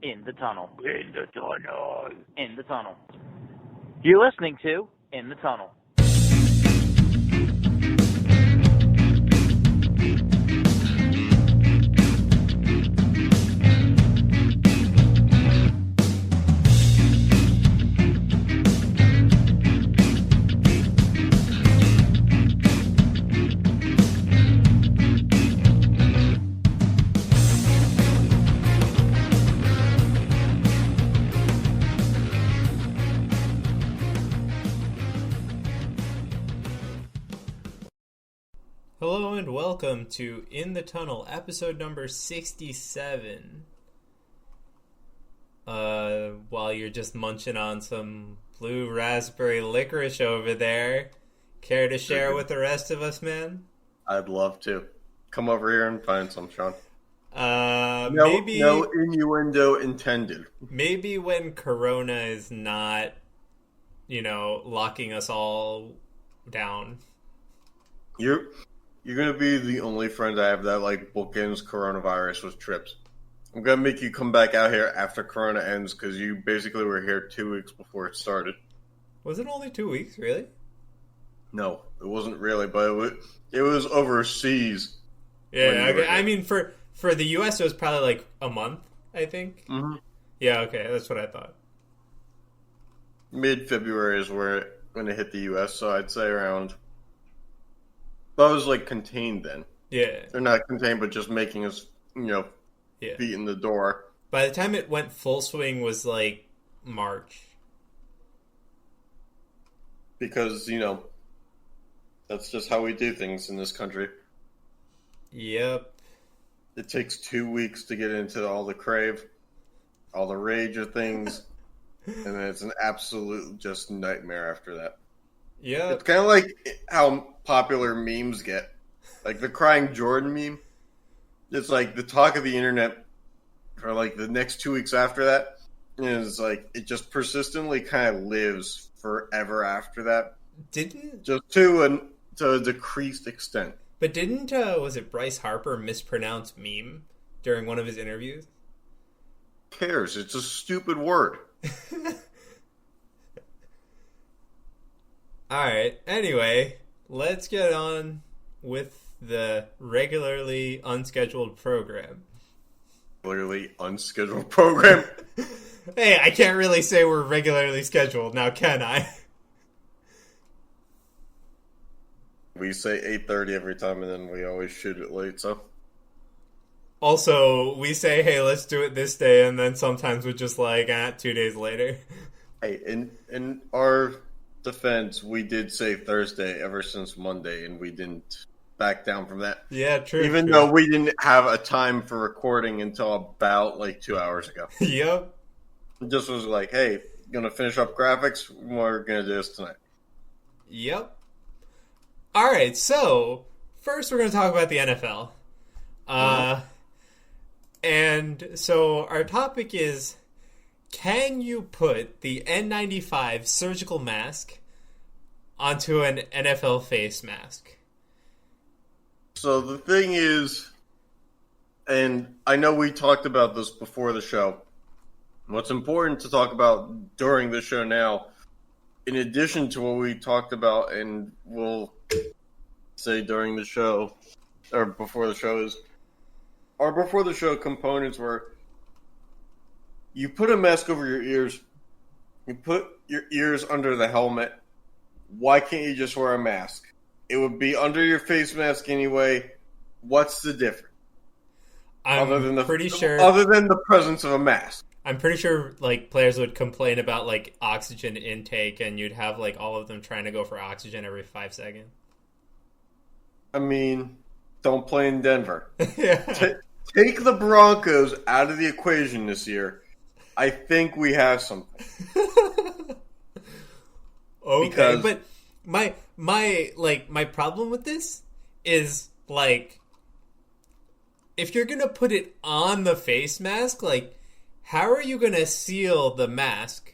In the tunnel. In the tunnel. In the tunnel. You're listening to In the Tunnel. Hello and welcome to In the Tunnel, episode number 67. While you're just munching on some blue raspberry licorice over there, care to share with the rest of us, man? I'd love to. Come over here and find some, Sean. Maybe no innuendo intended. Maybe when Corona is not, locking us all down. You're going to be the only friend I have that, bookends coronavirus with trips. I'm going to make you come back out here after Corona ends because you basically were here 2 weeks before it started. Was it only 2 weeks, really? No, it wasn't really, but it was overseas. Yeah, okay. I mean, for the U.S., it was probably a month, I think. Mm-hmm. Yeah, okay, that's what I thought. Mid-February is when it hit the U.S., so I'd say around... That was, contained then. Yeah. They're not contained, but just making us, feet in the door. By the time it went full swing was, March. Because, that's just how we do things in this country. Yep. It takes 2 weeks to get into all the crave, all the rage of things, and then it's an absolute just nightmare after that. Yeah. It's kind of like how popular memes get. Like the Crying Jordan meme. It's the talk of the internet for the next 2 weeks after that. And it's it just persistently kind of lives forever after that. Just to a decreased extent. But didn't, was it Bryce Harper mispronounce meme during one of his interviews? Who cares? It's a stupid word. Alright, anyway, let's get on with the regularly unscheduled program. Regularly unscheduled program? Hey, I can't really say we're regularly scheduled, now can I? We say 8:30 every time, and then we always shoot it late, so... Also, we say, hey, let's do it this day, and then sometimes we're just 2 days later. Hey, in our... defense, we did say Thursday ever since Monday, and we didn't back down from that. Yeah, true. Even though we didn't have a time for recording until about 2 hours ago. Yep. It just was hey, gonna finish up graphics. We're gonna do this tonight. Yep. All right. So first, we're gonna talk about the NFL. And so our topic is: can you put the N95 surgical mask onto an NFL face mask? So the thing is, and I know we talked about this before the show, what's important to talk about during the show now, in addition to what we talked about and we'll say during the show, or before the show is, our before the show components were, you put a mask over your ears. You put your ears under the helmet. Why can't you just wear a mask? It would be under your face mask anyway. What's the difference? Pretty sure. Other than the presence of a mask. I'm pretty sure players would complain about oxygen intake, and you'd have all of them trying to go for oxygen every 5 seconds. I mean, don't play in Denver. Yeah. Take the Broncos out of the equation this year. I think we have something. Okay, because... but my problem with this is if you're gonna put it on the face mask, how are you gonna seal the mask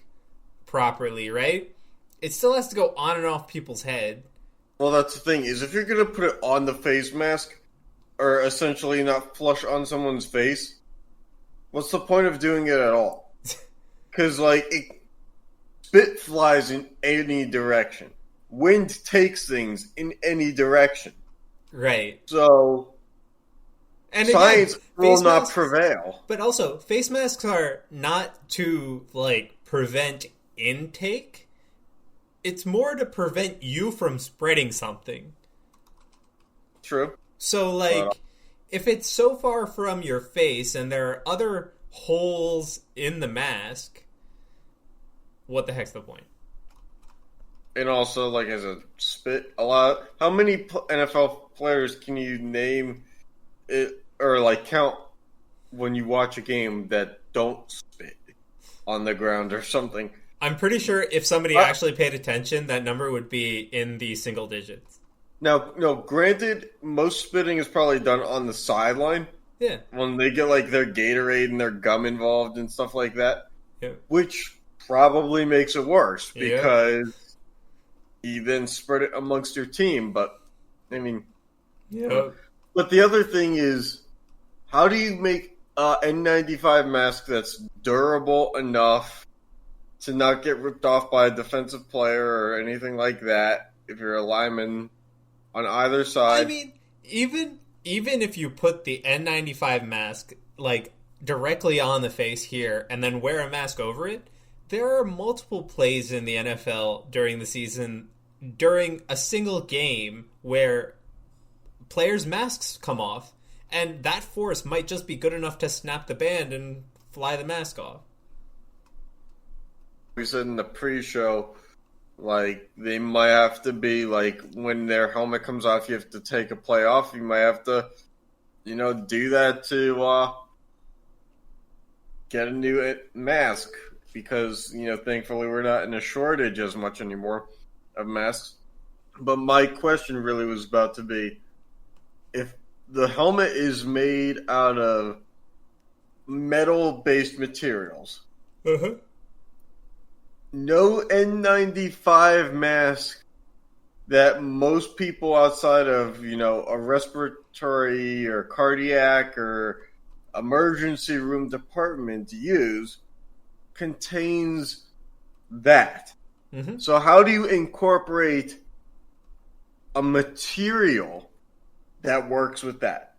properly, right? It still has to go on and off people's head. Well, that's the thing, is if you're gonna put it on the face mask, or essentially not flush on someone's face, what's the point of doing it at all? Because, spit flies in any direction. Wind takes things in any direction. Right. So, and science again, will not prevail. But also, face masks are not to, prevent intake. It's more to prevent you from spreading something. True. So, if it's so far from your face and there are other holes in the mask, what the heck's the point? And also, as a spit, a lot. How many NFL players can you name it or count when you watch a game that don't spit on the ground or something? I'm pretty sure if somebody actually paid attention, that number would be in the single digits. Now, no, granted, most spitting is probably done on the sideline. Yeah. When they get their Gatorade and their gum involved and stuff like that. Yeah. Which probably makes it worse because you then spread it amongst your team. But, I mean... Yeah. But the other thing is, how do you make an N95 mask that's durable enough to not get ripped off by a defensive player or anything like that if you're a lineman on either side? I mean, even if you put the N95 mask, directly on the face here and then wear a mask over it, there are multiple plays in the NFL during the season, during a single game, where players' masks come off, and that force might just be good enough to snap the band and fly the mask off. We said in the pre-show, they might have to be, when their helmet comes off, you have to take a play off. You might have to, do that to get a new mask because, thankfully we're not in a shortage as much anymore of masks. But my question really was about to be, if the helmet is made out of metal-based materials, no N95 mask that most people outside of, a respiratory or cardiac or emergency room department use contains that. Mm-hmm. So how do you incorporate a material that works with that?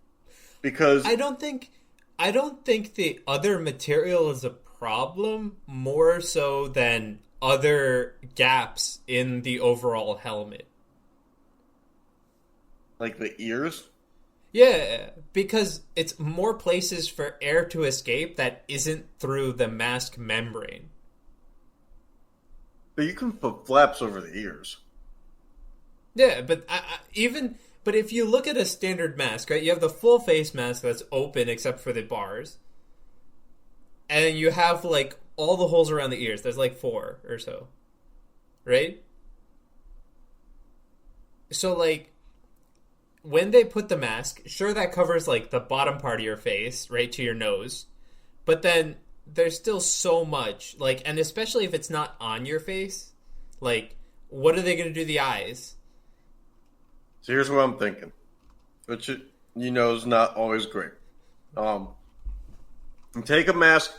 Because I don't think the other material is a problem, more so than other gaps in the overall helmet. Like the ears? Yeah, because it's more places for air to escape that isn't through the mask membrane. But you can put flaps over the ears. Yeah, but but if you look at a standard mask, right, you have the full face mask that's open except for the bars. And you have, all the holes around the ears. There's, 4 or so. Right? So, when they put the mask, sure, that covers, the bottom part of your face, right, to your nose. But then there's still so much, and especially if it's not on your face, what are they going to do to the eyes? So here's what I'm thinking, which is not always great. You take a mask,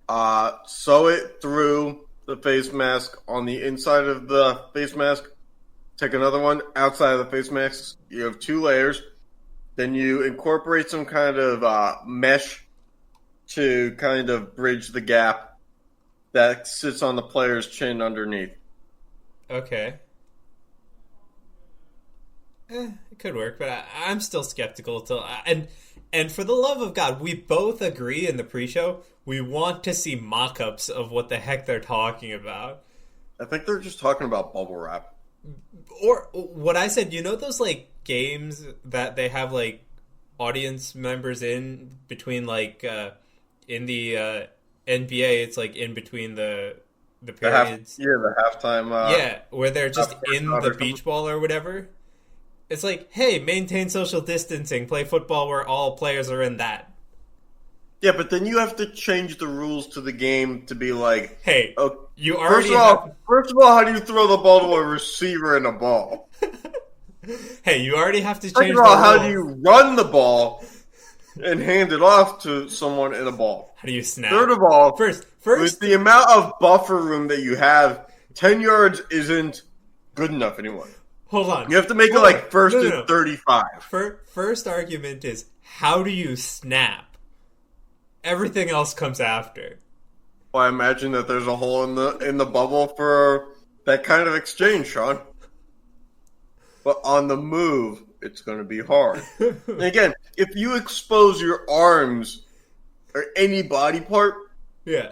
sew it through the face mask on the inside of the face mask. Take another one outside of the face mask. You have 2 layers. Then you incorporate some kind of mesh to kind of bridge the gap that sits on the player's chin underneath. Okay. It could work, but I'm still skeptical. And for the love of God, we both agree in the pre-show, we want to see mock-ups of what the heck they're talking about. I think they're just talking about bubble wrap. Or what I said, those games that they have audience members in between in the NBA, it's in between the periods. The halftime. Where they're just in the beach ball or whatever. It's hey, maintain social distancing, play football where all players are in that. Yeah, but then you have to change the rules to the game to be hey, you already first of all, how do you throw the ball to a receiver in a ball? Hey, you already have to change Second of all, how do you run the ball? and hand it off to someone in a ball. How do you snap? Third of all, First, with the amount of buffer room that you have, 10 yards isn't good enough anymore. hold on. You have to make it like first No. and 35. First argument is, how do you snap? Everything else comes after. Well, I imagine that there's a hole in the bubble for that kind of exchange, Sean. But on the move, it's going to be hard. And again, if you expose your arms or any body part Yeah.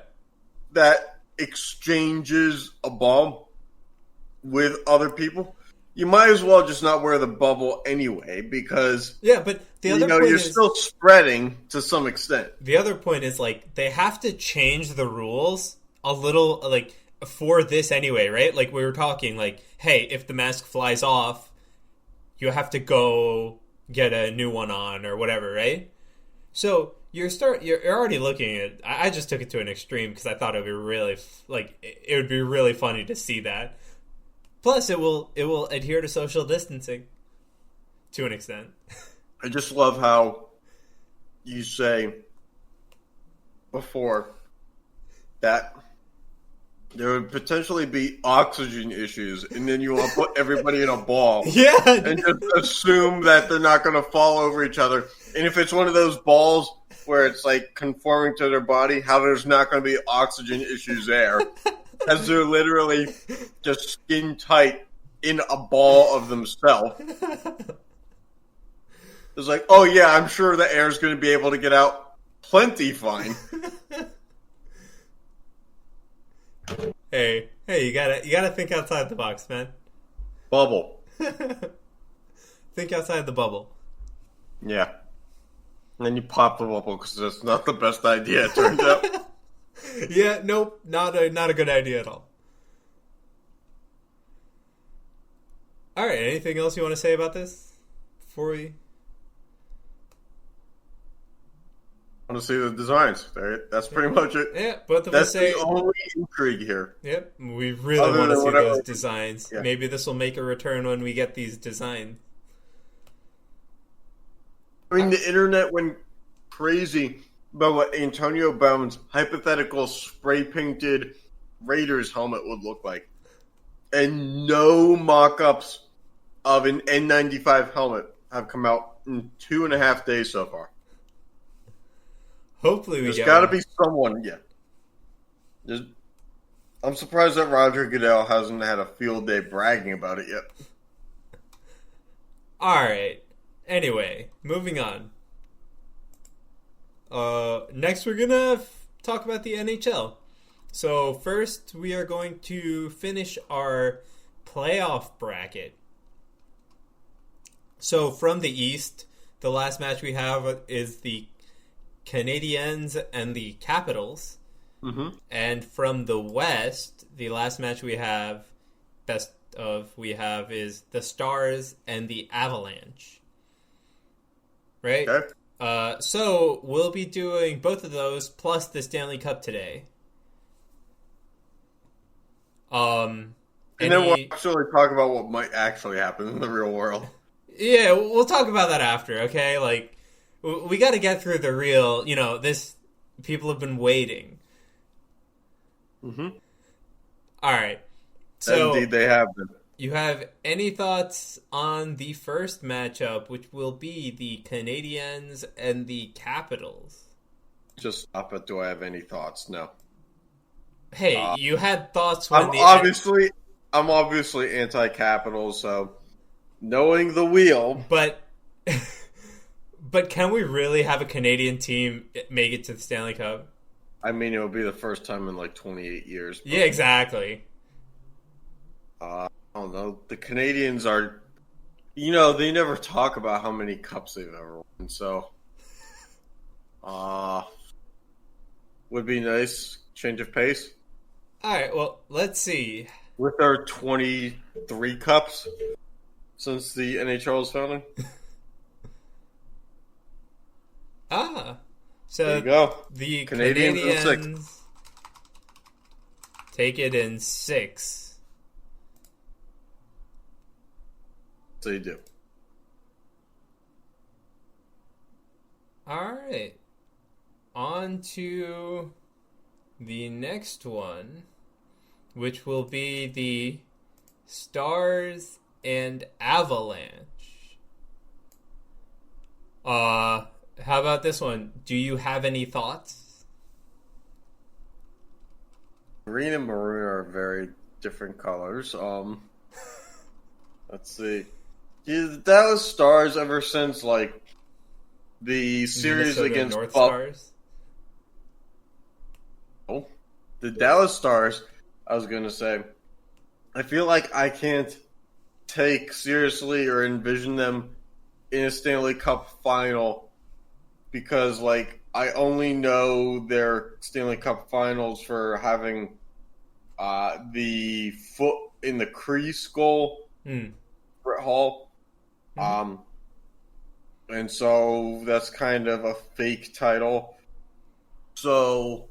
that exchanges a ball with other people, you might as well just not wear the bubble anyway, because Yeah, but the other point you're is, still spreading to some extent. the other point is, like, they have to change the rules a little, like, for this anyway, right? Like, we were talking, like, hey, if the mask flies off, you have to go get a new one on or whatever, right? So you're already looking at. I just took it to an extreme because I thought it would be really it would be really funny to see that. Plus, it will adhere to social distancing to an extent. I just love how you say before that there would potentially be oxygen issues, and then you want to put everybody in a ball Yeah, and just assume that they're not going to fall over each other. And if it's one of those balls where it's like conforming to their body, how there's not going to be oxygen issues there, as they're literally just skin tight in a ball of themselves. It's like, oh yeah, I'm sure the air's going to be able to get out plenty fine. Hey, you gotta think outside the box, man. Bubble. Think outside the bubble. Yeah. And then you pop the bubble because that's not the best idea, it turns out. Yeah, nope, not a good idea at all. All right, anything else you want to say about this before we? I want to see the designs. That's pretty much it. Yeah, both of us That's say. the only intrigue here. Yep, we really Other want to than see whatever- those designs. Yeah. Maybe this will make a return when we get these designs. I mean, the internet went crazy about what Antonio Brown's hypothetical spray-painted Raiders helmet would look like. And no mock-ups of an N95 helmet have come out in 2.5 days so far. Hopefully, we There's get got to one. be someone, I'm surprised that Roger Goodell hasn't had a field day bragging about it yet. All right. Anyway, moving on. Next, we're gonna talk about the NHL. So first, we are going to finish our playoff bracket. So from the East, the last match we have is the Canadiens and the Capitals. Mm-hmm. And from the West, the last match we have is the Stars and the Avalanche. Right? Okay. So we'll be doing both of those plus the Stanley Cup today. And then we'll actually talk about what might actually happen in the real world. Yeah, we'll talk about that after, okay? Like, we got to get through the real, this, people have been waiting. Mm-hmm. All right. So, Indeed, they have been. you have any thoughts on the first matchup, which will be the Canadiens and the Capitals? Just stop it. Do I have any thoughts? No. Hey, you had thoughts when I'm obviously anti-capital, so knowing the wheel. But can we really have a Canadian team make it to the Stanley Cup? I mean, it would be the first time in like 28 years. But, Yeah, exactly. I don't know. The Canadians are, they never talk about how many cups they've ever won. So, would be nice. Change of pace. All right, well, let's see. With our 23 cups since the NHL was founded. So There you go. the Canadians in six. Canadians take it in 6. So you do. All right. On to the next one, which will be the Stars and Avalanche. How about this one? Do you have any thoughts? Green and maroon are very different colors. Let's see. The Dallas Stars, ever since like the series Minnesota against North Stars? the Dallas Stars, I was gonna say, I feel like I can't take seriously or envision them in a Stanley Cup final because, like, I only know their Stanley Cup finals for having the foot in the crease goal, Brett Hall. And so that's kind of a fake title. So,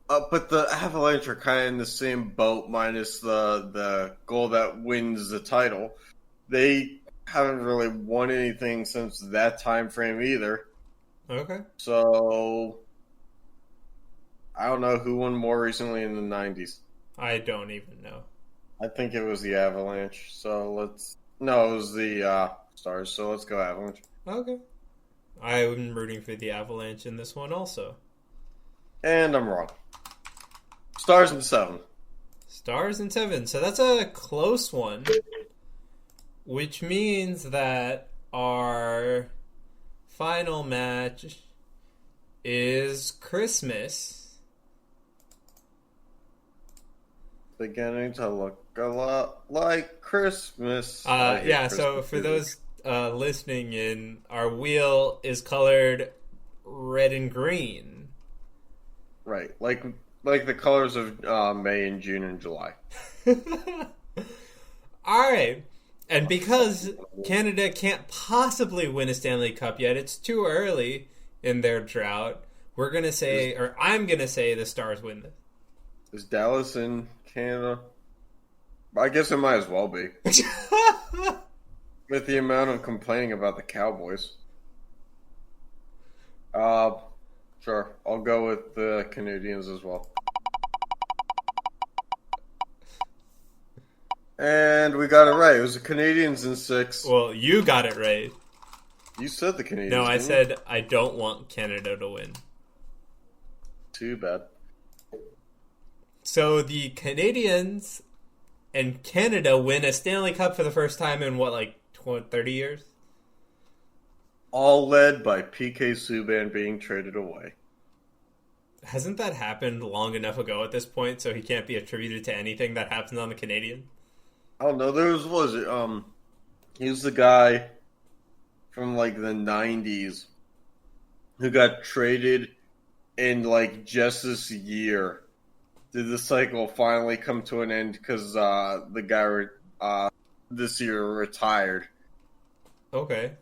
but the Avalanche are kind of in the same boat, minus the goal that wins the title. They haven't really won anything since that time frame either. Okay. So, I don't know who won more recently in the 90s. I don't even know. I think it was the Avalanche. No, it was the Stars. So let's go Avalanche. Okay. I'm rooting for the Avalanche in this one also. And I'm wrong. Stars in 7. Stars in 7. So that's a close one, which means that our final match is Christmas. Beginning to look a lot like Christmas. Yeah, Christmas so for movies. those listening in, our wheel is colored red and green. Right, like the colors of May and June and July. All right. And because Canada can't possibly win a Stanley Cup yet, it's too early in their drought. We're going to say, or I'm going to say the Stars win this. Is Dallas in Canada? I guess it might as well be. With the amount of complaining about the Cowboys. Sure. I'll go with the Canadians as well. And we got it right. It was the Canadians in 6. Well, you got it right. You said the Canadians. No, I didn't you? said I don't want Canada to win. Too bad. So the Canadians and Canada win a Stanley Cup for the first time in what, like 30 years? All led by PK Subban being traded away. Hasn't that happened long enough ago at this point so he can't be attributed to anything that happens on the Canadian? I don't know. He was the guy from like the 90s who got traded in like just this year. Did the cycle finally come to an end because the guy this year retired? Okay.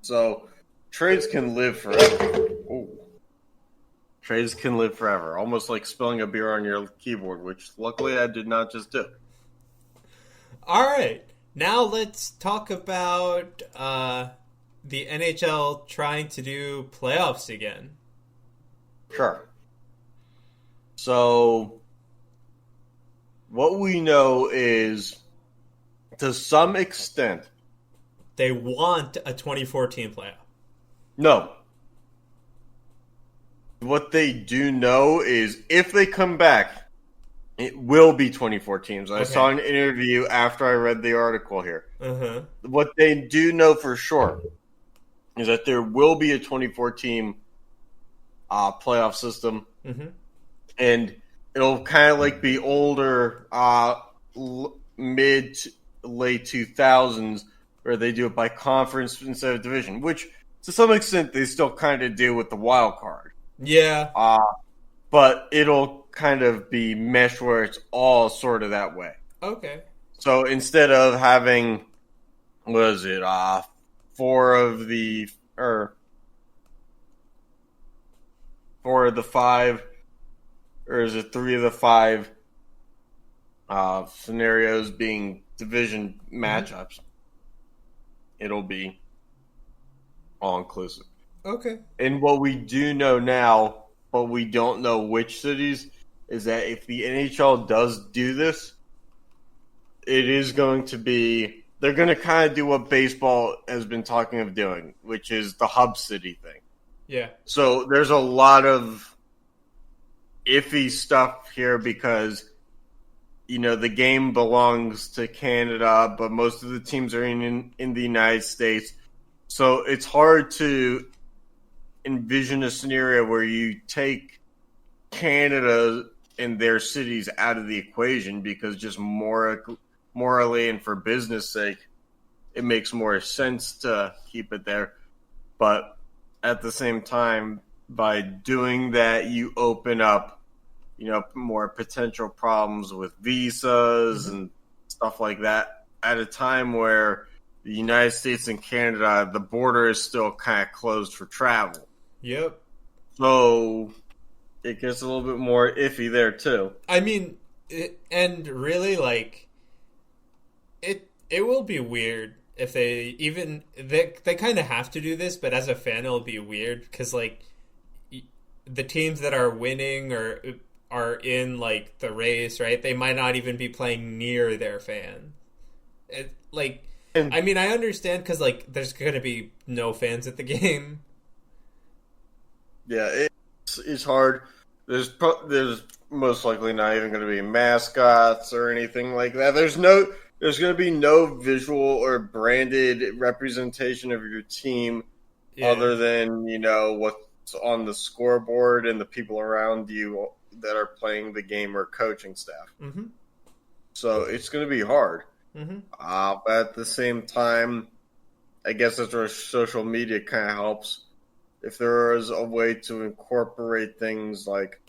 So trades can live forever. Ooh. Trades can live forever, almost like spilling a beer on your keyboard, which luckily I did not just do. All right. Now let's talk about the NHL trying to do playoffs again. Sure. So, what we know is, to some extent, They want a 2014 playoff. no. What they do know is, if they come back, it will be 24 teams. I saw an interview after I read the article here. Uh-huh. What they do know for sure is that there will be a 24-team playoff system. Mm-hmm. And it'll kind of like be older, mid to late 2000s, where they do it by conference instead of division, which to some extent they still kind of do with the wild card. Yeah. But it'll kind of be meshed where it's all sort of that way. Okay. So instead of having, four of the 5, or is it 3 of the 5 scenarios being division matchups, it'll be all inclusive. Okay. And what we do know now, but we don't know which cities, is that if the NHL does do this, it is going to be, they're going to kind of do what baseball has been talking of doing, which is the hub city thing. Yeah. So there's a lot of iffy stuff here because, the game belongs to Canada, but most of the teams are in the United States. So it's hard to envision a scenario where you take Canada and their cities out of the equation because just morally and for business sake, it makes more sense to keep it there. But at the same time, by doing that, you open up, more potential problems with visas and stuff like that at a time where the United States and Canada, the border is still kind of closed for travel. Yep. So it gets a little bit more iffy there too. I mean, and really, like, it will be weird if they kind of have to do this, but as a fan, it'll be weird because, like, the teams that are winning or are in, like, the race, right? They might not even be playing near their fans. I mean, I understand because, like, there's going to be no fans at the game. Yeah, it's hard. There's most likely not even going to be mascots or anything like that. There's going to be no visual or branded representation of your team other than, what's on the scoreboard and the people around you that are playing the game or coaching staff. Mm-hmm. So it's going to be hard. Mm-hmm. But at the same time, I guess that's where social media kind of helps. If there is a way to incorporate things like,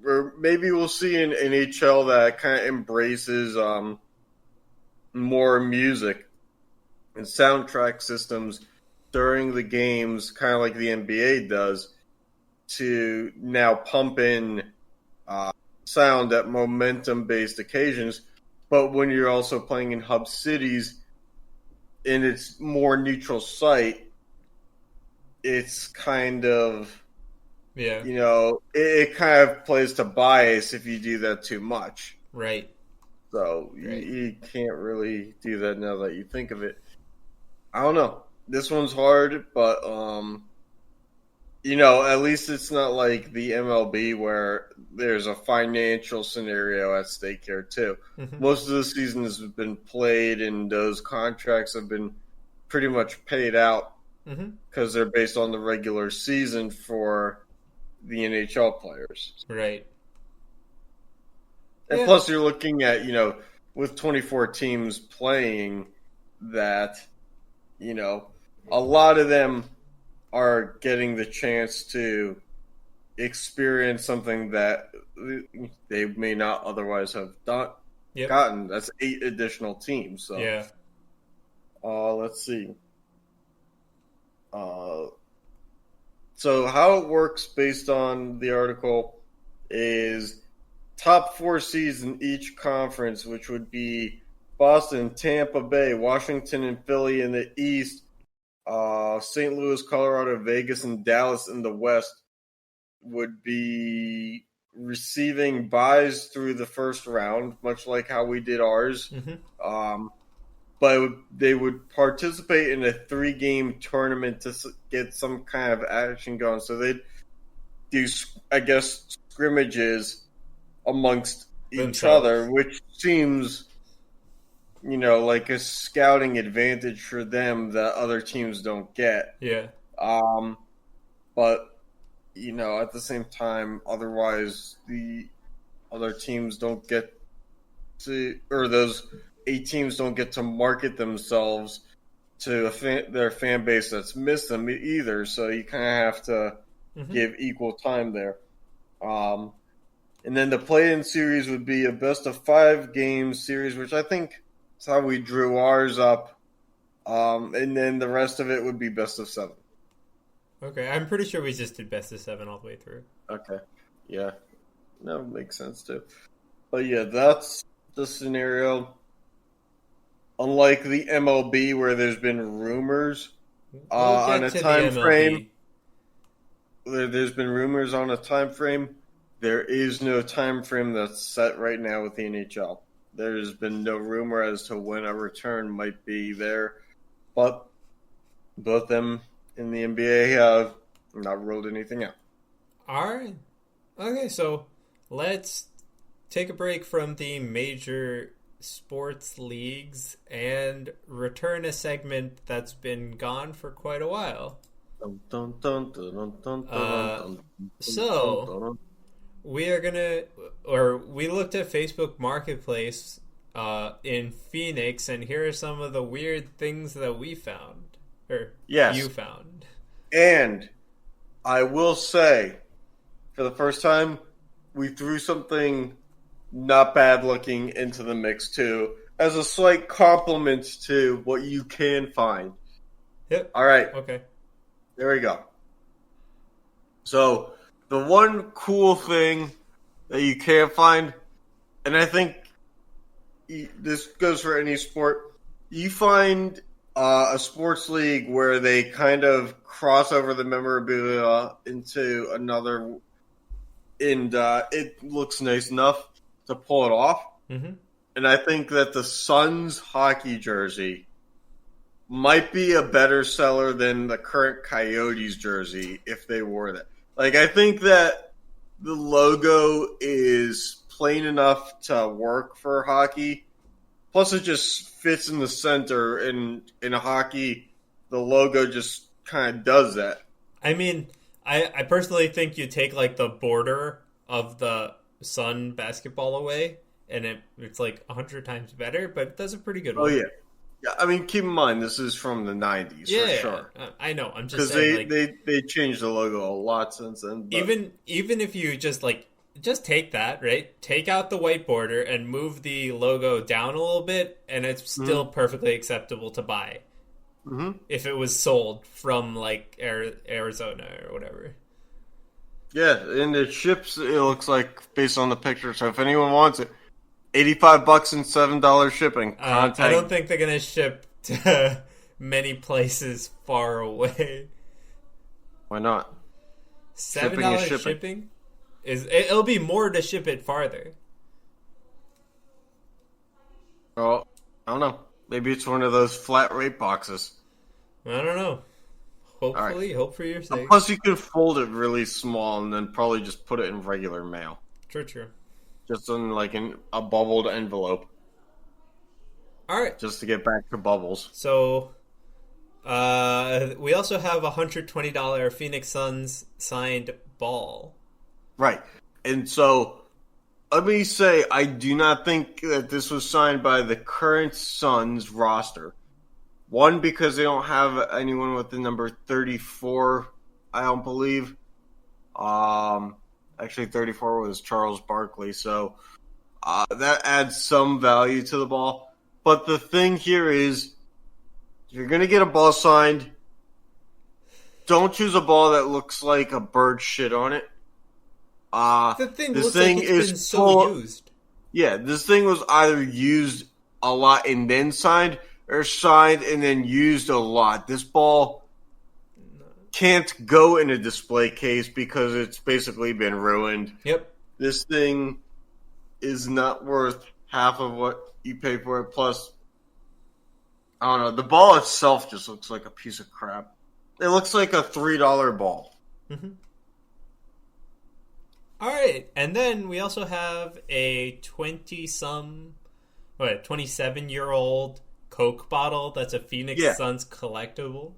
or maybe we'll see an NHL that kind of embraces more music and soundtrack systems during the games, kind of like the NBA does, to now pump in sound at momentum-based occasions. But when you're also playing in hub cities, and it's more neutral site, it's kind of, it kind of plays to bias if you do that too much. Right. So you can't really do that now that you think of it. I don't know. This one's hard, but, at least it's not like the MLB where there's a financial scenario at stake here, too. Mm-hmm. Most of the season has been played, and those contracts have been pretty much paid out because they're based on the regular season for the NHL players. Right. And plus you're looking at, with 24 teams playing that, a lot of them are getting the chance to experience something that they may not otherwise have gotten. That's 8 additional teams. So, let's see. So how it works based on the article is top 4 seeds in each conference, which would be Boston, Tampa Bay, Washington, and Philly in the East, St. Louis, Colorado, Vegas, and Dallas in the West, would be receiving buys through the first round, much like how we did ours. But they would participate in a 3-game tournament to get some kind of action going. So they'd do, I guess, scrimmages amongst each other, which seems, like a scouting advantage for them that other teams don't get. Yeah. But, at the same time, otherwise the other teams don't get to, or those 8 teams don't get to market themselves to their fan base that's missed them either. So you kind of have to give equal time there. And then the play-in series would be a best-of-5 game series, which I think is how we drew ours up. And then the rest of it would be best-of-7. Okay, I'm pretty sure we just did best-of-7 all the way through. Okay, yeah. That would make sense, too. But yeah, that's the scenario. Unlike the MLB, where there's been rumors We'll On get a to the time frame, MLB. there's been rumors on a time frame. There is no time frame that's set right now with the NHL. There's been no rumor as to when a return might be there, but both them in the NBA have not ruled anything out. All right. Okay, so let's take a break from the major sports leagues and return a segment that's been gone for quite a while. So we are we looked at Facebook Marketplace in Phoenix, and here are some of the weird things that we found, or Yes. you found. And I will say, for the first time, we threw something not bad looking into the mix too, as a slight compliment to what you can find. Yep. All right, Okay. there we go. So, the one cool thing that you can find, and I think this goes for any sport, you find a sports league where they kind of cross over the memorabilia into another, and it looks nice enough to pull it off. Mm-hmm. And I think that the Suns hockey jersey might be a better seller than the current Coyotes jersey if they wore that. Like, I think that the logo is plain enough to work for hockey. Plus, it just fits in the center. In hockey, the logo just kind of does that. I mean, I personally think you take like the border of the Sun basketball away, and it's like 100 times better, but it does a pretty good Oh, one. yeah. Yeah, I mean, keep in mind, this is from the 90s, Yeah, for sure. I know. I'm just Because saying, they changed the logo a lot since then. But even if you just take that, right? Take out the white border and move the logo down a little bit, and it's still perfectly acceptable to buy. Mhm. If it was sold from like Arizona or whatever. Yeah, and it ships, it looks like, based on the picture. So if anyone wants it, $85 and $7 shipping. Contact. I don't think they're gonna ship to many places far away. Why not? $7 shipping. shipping it'll be more to ship it farther. Well, I don't know. Maybe it's one of those flat rate boxes. I don't know. Hopefully, hope for your sake. Plus, you can fold it really small and then probably just put it in regular mail. True. Just in like a bubbled envelope. All right. Just to get back to bubbles. So, we also have a $120 Phoenix Suns signed ball. Right. And so, let me say, I do not think that this was signed by the current Suns roster. One, because they don't have anyone with the number 34, I don't believe. Actually, 34 was Charles Barkley, so that adds some value to the ball. But the thing here is, if you're going to get a ball signed, don't choose a ball that looks like a bird shit on it. The thing this looks thing like it's is been so full- used. Yeah, this thing was either used a lot and then signed, or signed and then used a lot. This ball can't go in a display case because it's basically been ruined. Yep. This thing is not worth half of what you pay for it. Plus, I don't know, the ball itself just looks like a piece of crap. It looks like a $3 ball. Mm-hmm. All right, and then we also have a 27-year-old Coke bottle that's a Phoenix Suns collectible.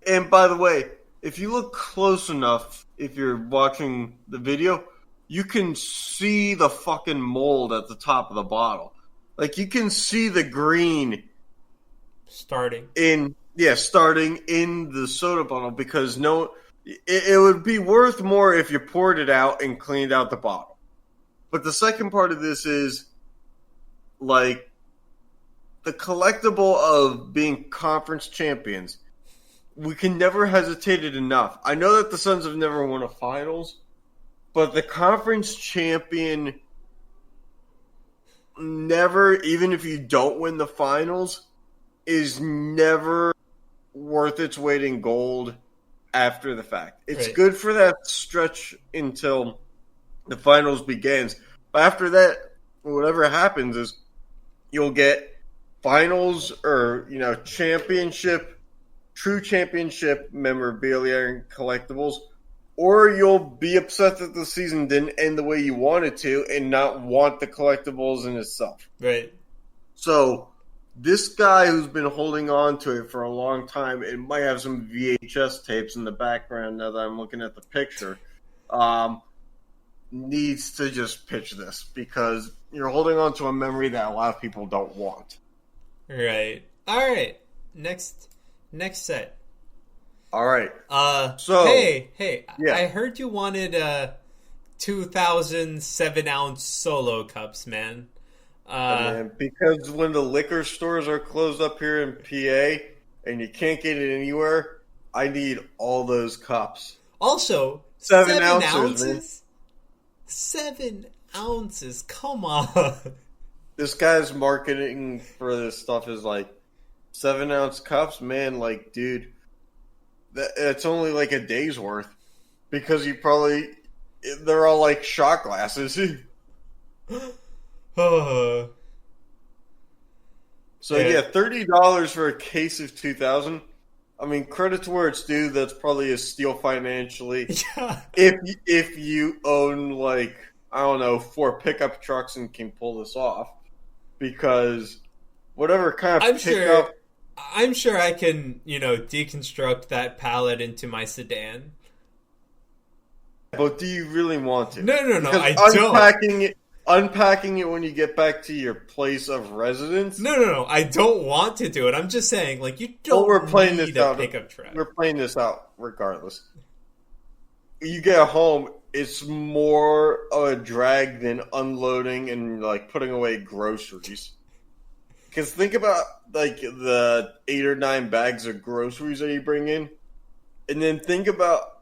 And by the way, if you look close enough, if you're watching the video, you can see the fucking mold at the top of the bottle. Like, you can see the green starting in the soda bottle, because it would be worth more if you poured it out and cleaned out the bottle. But the second part of this is, like, the collectible of being conference champions. We can never hesitate it enough. I know that the Suns have never won a finals, but the conference champion never, even if you don't win the finals, is never worth its weight in gold after the fact. It's Right. good for that stretch until the finals begins. But after that, whatever happens is you'll get finals or, championship, true championship memorabilia and collectibles, or you'll be upset that the season didn't end the way you wanted to and not want the collectibles in itself. Right. So this guy who's been holding on to it for a long time, it might have some VHS tapes in the background now that I'm looking at the picture, needs to just pitch this because you're holding on to a memory that a lot of people don't want. Right. All right. Next set. All right. So hey, yeah. I heard you wanted 2007-ounce solo cups, man. Man, because when the liquor stores are closed up here in PA and you can't get it anywhere, I need all those cups. Also, 7 ounces, man. 7 ounces. Come on. This guy's marketing for this stuff is like 7-ounce cups, man. Like, dude, it's only like a day's worth because they're all like shot glasses. So yeah, $30 for a case of 2000. I mean, credit to where it's due. That's probably a steal financially. Yeah. If you own like, I don't know, 4 pickup trucks and can pull this off, because whatever kind of pickup. I'm sure I can, deconstruct that pallet into my sedan. But do you really want to? No, because I don't. Unpacking it when you get back to your place of residence. No, I don't want to do it. I'm just saying, like, you don't need a pickup truck. We're playing this out regardless. You get home, it's more of a drag than unloading and like putting away groceries. Because think about like the 8 or 9 bags of groceries that you bring in, and then think about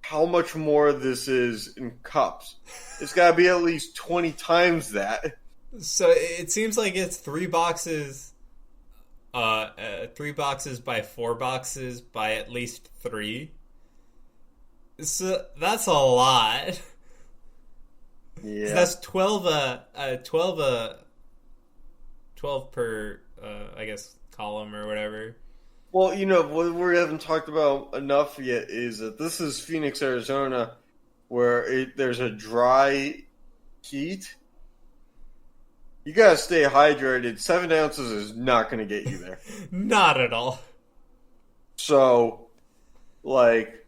how much more this is in cups. It's got to be at least 20 times that. So it seems like it's 3 boxes, 3 boxes by 4 boxes by at least 3. So that's a lot. Yeah, that's 12 per, I guess, column or whatever. Well, what we haven't talked about enough yet is that this is Phoenix, Arizona, where there's a dry heat. You gotta stay hydrated. 7 ounces is not gonna get you there. Not at all. So, like,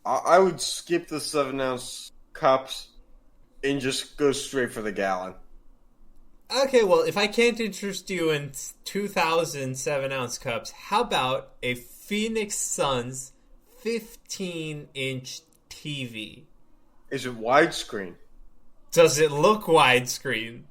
I would skip the 7-ounce cups and just go straight for the gallon. Okay, well, if I can't interest you in 2000 7-ounce cups, how about a Phoenix Suns 15-inch TV? Is it widescreen? Does it look widescreen?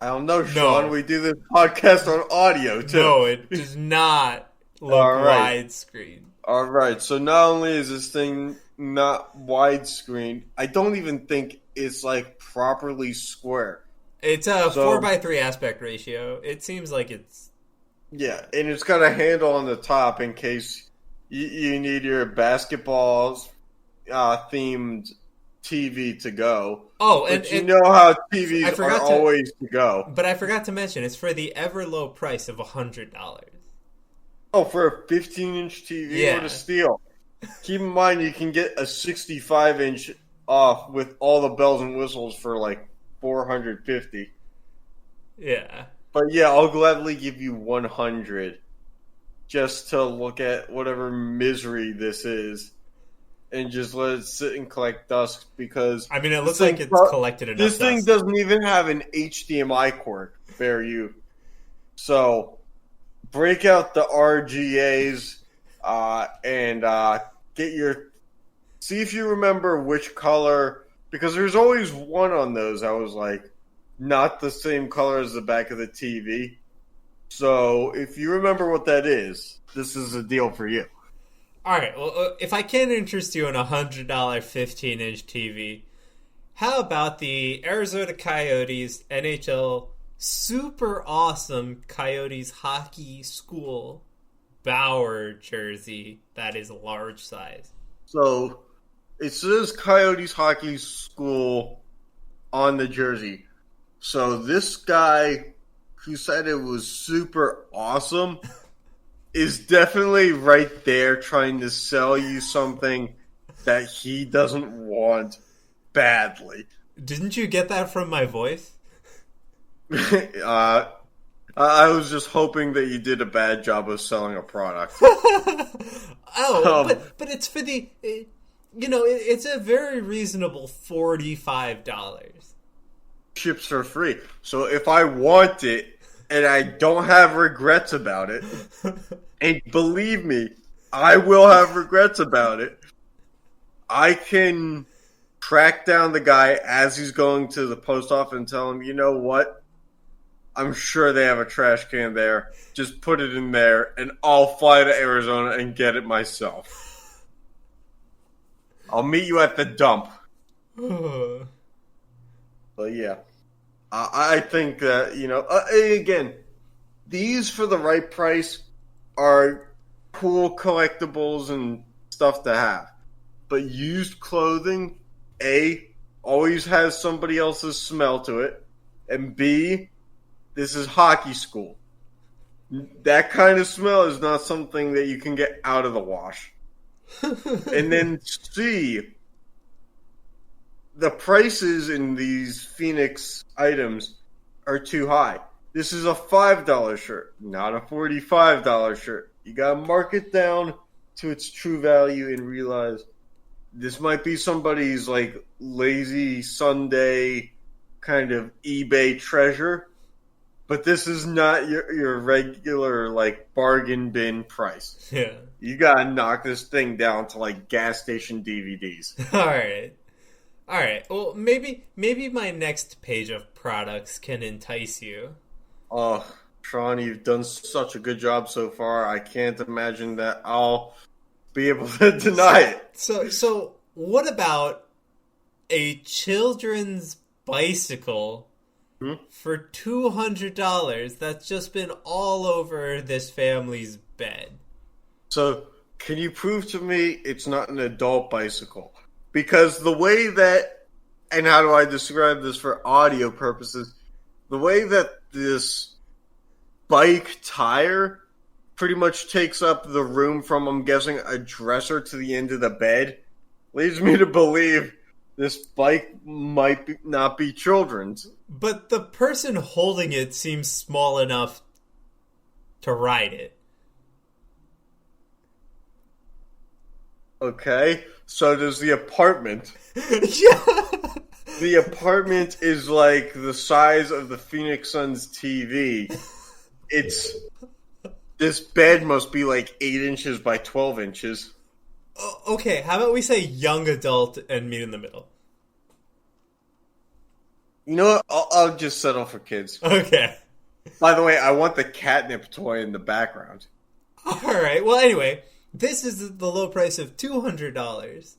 I don't know, Sean. No. We do this podcast on audio, too. No, it does not look widescreen. All right, so not only is this thing not widescreen, I don't even think it's, like, properly square. It's a 4:3 aspect ratio. It seems like it's... Yeah, and it's got a handle on the top in case you need your basketball themed TV to go. Oh, but you know how TVs are always to go. But I forgot to mention, it's for the ever low price of $100. Oh, for a 15-inch TV? Yeah. What a steal. Keep in mind, you can get a 65-inch off with all the bells and whistles for like $450. Yeah. But yeah, I'll gladly give you 100 just to look at whatever misery this is and just let it sit and collect dust, because I mean, it looks like it's collected enough This thing dust. doesn't even have an HDMI cord, bear you. So break out the RGAs and get your... See if you remember which color, because there's always one on those I was like, not the same color as the back of the TV. So if you remember what that is, this is a deal for you. All right, well, if I can't interest you in a $100 15-inch TV, how about the Arizona Coyotes NHL super awesome Coyotes hockey school Bauer jersey that is large size. So it says Coyotes Hockey School on the jersey. So this guy who said it was super awesome is definitely right there trying to sell you something that he doesn't want badly. Didn't you get that from my voice? I was just hoping that you did a bad job of selling a product. But it's for the, it's a very reasonable $45. Ships are free. So if I want it and I don't have regrets about it, and believe me, I will have regrets about it, I can track down the guy as he's going to the post office and tell him, you know what? I'm sure they have a trash can there. Just put it in there, and I'll fly to Arizona and get it myself. I'll meet you at the dump. But yeah, I think that, again, these for the right price are cool collectibles and stuff to have. But used clothing, A, always has somebody else's smell to it, and B, this is hockey school. That kind of smell is not something that you can get out of the wash. And then C, the prices in these Phoenix items are too high. This is a $5 shirt, not a $45 shirt. You gotta mark it down to its true value and realize this might be somebody's like lazy Sunday kind of eBay treasure, but this is not your regular like bargain bin price. Yeah. You gotta knock this thing down to like gas station DVDs. All right. Well, maybe my next page of products can entice you. Oh, Sean, you've done such a good job so far. I can't imagine that I'll be able to deny it. So what about a children's bicycle for $200 that's just been all over this family's bed? So, can you prove to me it's not an adult bicycle? Because the way that, and how do I describe this for audio purposes, the way that this bike tire pretty much takes up the room from, I'm guessing, a dresser to the end of the bed, leads me to believe this bike might not be children's. But the person holding it seems small enough to ride it. Okay, so does the apartment. Yeah. The apartment is like the size of the Phoenix Suns TV. This bed must be like 8 inches by 12 inches. Okay, how about we say young adult and meet in the middle? You know what? I'll just settle for kids. Okay. By the way, I want the catnip toy in the background. All right. Well, anyway, this is the low price of $200.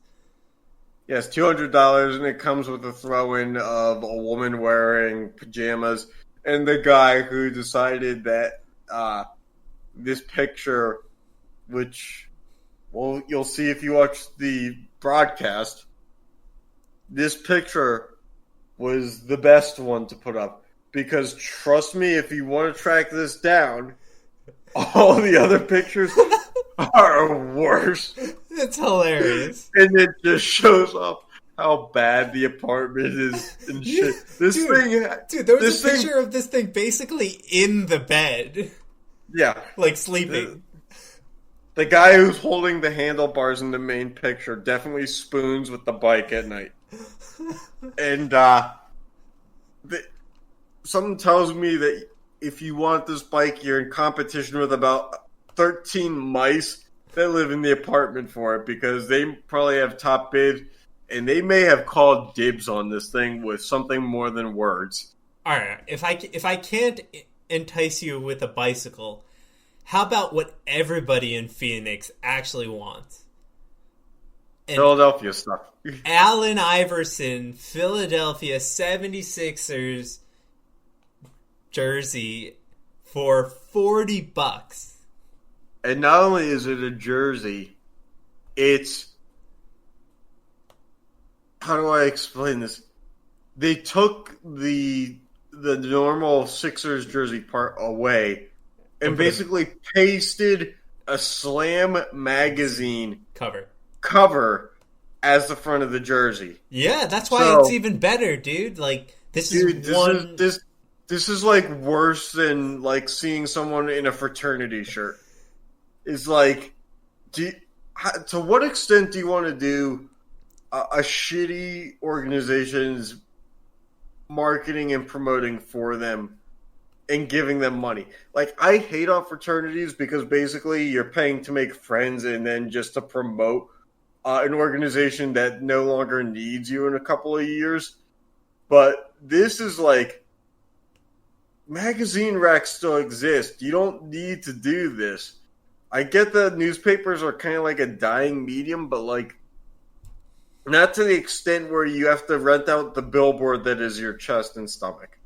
Yes, $200, and it comes with a throw-in of a woman wearing pajamas and the guy who decided that this picture, which, well, you'll see if you watch the broadcast, this picture was the best one to put up. Because trust me, if you want to track this down, all the other pictures are worse. It's hilarious. And it just shows off how bad the apartment is and shit. Dude, there was a picture of this thing basically in the bed. Yeah. Like sleeping. The guy who's holding the handlebars in the main picture definitely spoons with the bike at night. And something tells me that if you want this bike, you're in competition with about 13 mice that live in the apartment for it, because they probably have top bid, and they may have called dibs on this thing with something more than words. All right, if I can't entice you with a bicycle, how about what everybody in Phoenix actually wants? Philadelphia stuff. Allen Iverson, Philadelphia 76ers jersey for $40. And not only is it a jersey, it's... How do I explain this? They took the normal Sixers jersey part away and basically pasted a Slam magazine cover as the front of the jersey. Yeah, that's why it's even better, dude. Like, this is like worse than like seeing someone in a fraternity shirt. It's like, to what extent do you want to do a shitty organization's marketing and promoting for them and giving them money? Like, I hate on fraternities because basically you're paying to make friends and then just to promote an organization that no longer needs you in a couple of years. But this is like, magazine racks still exist. You don't need to do this. I get that newspapers are kind of like a dying medium, but like, not to the extent where you have to rent out the billboard that is your chest and stomach.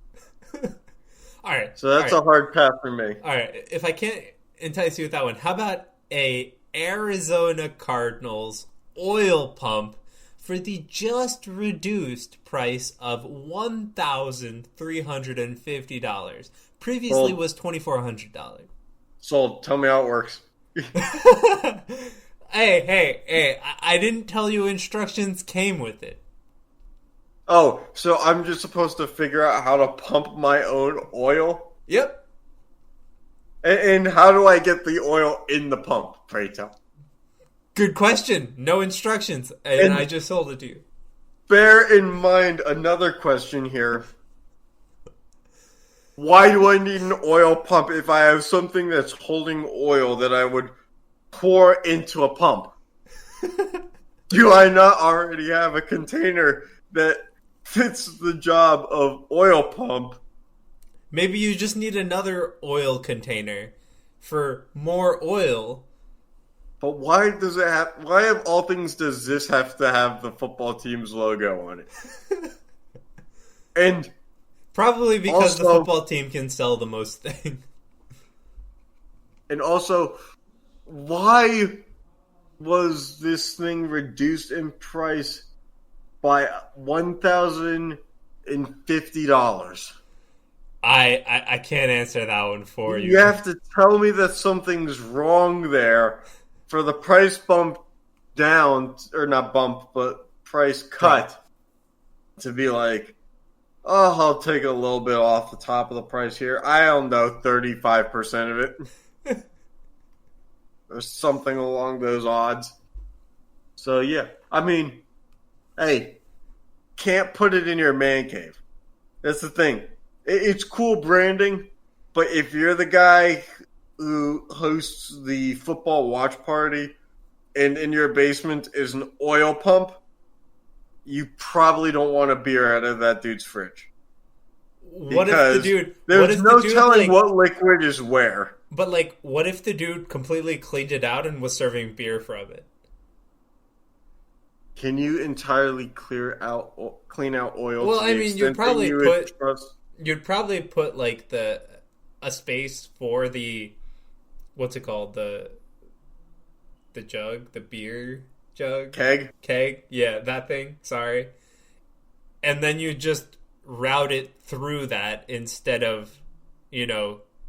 All right. So that's a hard path for me. All right. If I can't entice you with that one, how about a Arizona Cardinals oil pump for the just reduced price of $1,350? Previously was $2,400. Sold. Tell me how it works. Hey, I didn't tell you instructions came with it. Oh, so I'm just supposed to figure out how to pump my own oil? Yep. And how do I get the oil in the pump, pray tell? Good question. No instructions, and I just sold it to you. Bear in mind another question here. Why do I need an oil pump if I have something that's holding oil that I would pour into a pump? Do I not already have a container that fits the job of oil pump? Maybe you just need another oil container for more oil. But why of all things does this have to have the football team's logo on it? And probably because also, the football team can sell the most things. And also, why was this thing reduced in price by $1,050? I can't answer that one for you. You have to tell me that something's wrong there for the price bump down, or not bump, but price cut to be like, oh, I'll take a little bit off the top of the price here. I don't know, 35% of it. Or something along those odds. So, yeah. I mean, hey, can't put it in your man cave. That's the thing. It's cool branding, but if you're the guy who hosts the football watch party and in your basement is an oil pump, you probably don't want a beer out of that dude's fridge. What if the dude... There's no telling what liquid is where. But, like, what if the dude completely cleaned it out and was serving beer from it? Can you entirely clean out oil? Well, I mean, you'd probably put like a space for the, what's it called, the jug, the beer jug, keg, yeah, that thing. Sorry, and then you just route it through that instead of,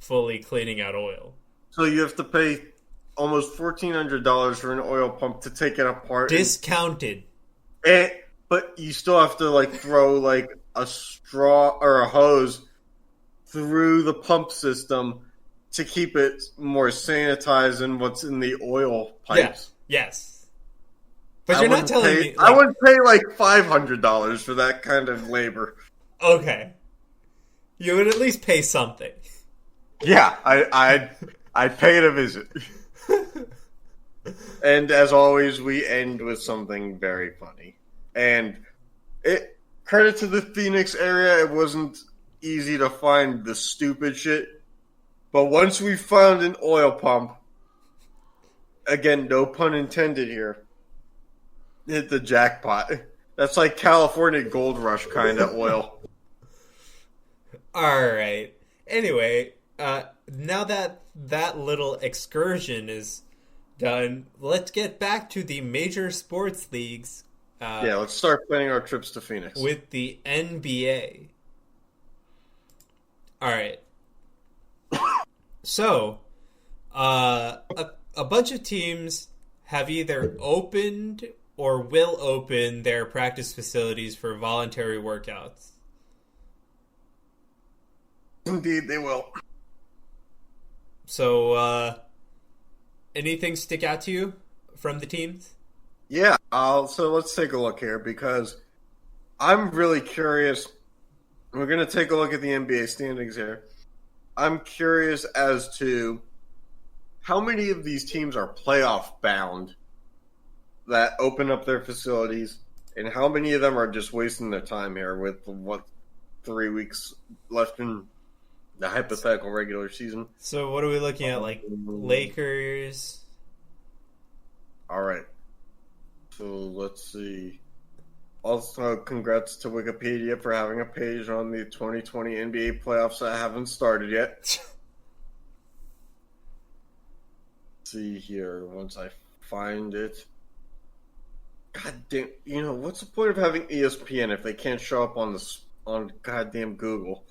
fully cleaning out oil. So you have to pay almost $1,400 for an oil pump to take it apart. Discounted. But you still have to throw a straw or a hose through the pump system to keep it more sanitized than what's in the oil pipes. Yeah. Yes. But you're not telling me... I would pay $500 for that kind of labor. Okay. You would at least pay something. Yeah, I'd pay to visit. And as always, we end with something very funny. And credit to the Phoenix area, it wasn't easy to find the stupid shit. But once we found an oil pump, again, no pun intended here, hit the jackpot. That's like California Gold Rush kind of oil. All right. Anyway, now that that little excursion is done, let's get back to the major sports leagues. Yeah, let's start planning our trips to Phoenix. With the NBA. All right. So, a bunch of teams have either opened or will open their practice facilities for voluntary workouts. Indeed, they will. So, anything stick out to you from the teams? Yeah, so let's take a look here because I'm really curious. We're going to take a look at the NBA standings here. I'm curious as to how many of these teams are playoff bound that open up their facilities, and how many of them are just wasting their time here with 3 weeks left in the hypothetical regular season. So, what are we looking at? Like Lakers? All right. So let's see. Also, congrats to Wikipedia for having a page on the 2020 NBA playoffs that haven't started yet. Let's see here, once I find it. God damn, what's the point of having ESPN if they can't show up on goddamn Google?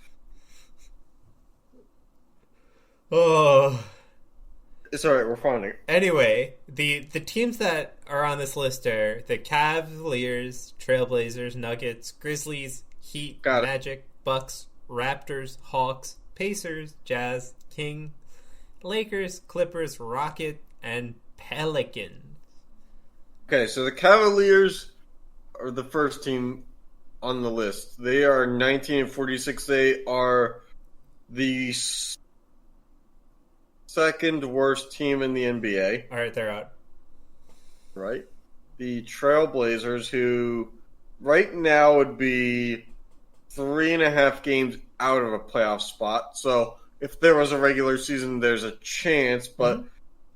Oh. It's alright, we're finding it. Anyway, the teams that are on this list are the Cavaliers, Trailblazers, Nuggets, Grizzlies, Heat, Magic, Bucks, Raptors, Hawks, Pacers, Jazz, King, Lakers, Clippers, Rocket, and Pelicans. Okay, so the Cavaliers are the first team on the list. They are 19-46. They are the second worst team in the NBA. All right, they're out. Right? The Trailblazers, who right now would be 3.5 games out of a playoff spot. So if there was a regular season, there's a chance. But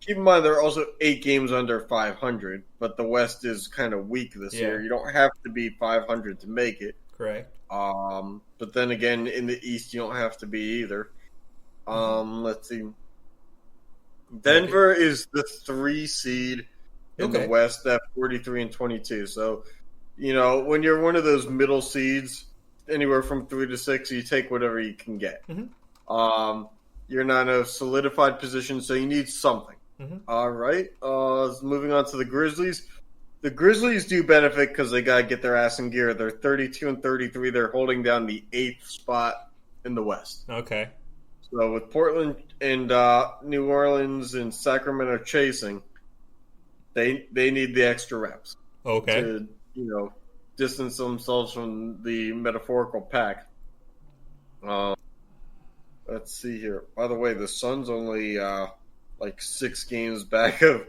keep in mind, they're also 8 games under 500. But the West is kind of weak this year. You don't have to be 500 to make it. Correct. But then again, in the East, you don't have to be either. Let's see. Denver is the 3 seed in the West at 43-22. So, when you're one of those middle seeds, anywhere from 3 to 6, you take whatever you can get. You're not in a solidified position, so you need something. All right. Moving on to the Grizzlies. The Grizzlies do benefit because they got to get their ass in gear. They're 32-33. They're holding down the 8th spot in the West. Okay. So with Portland and New Orleans and Sacramento chasing, they need the extra reps. Okay. To, distance themselves from the metaphorical pack. Let's see here. By the way, the Suns only 6 games back of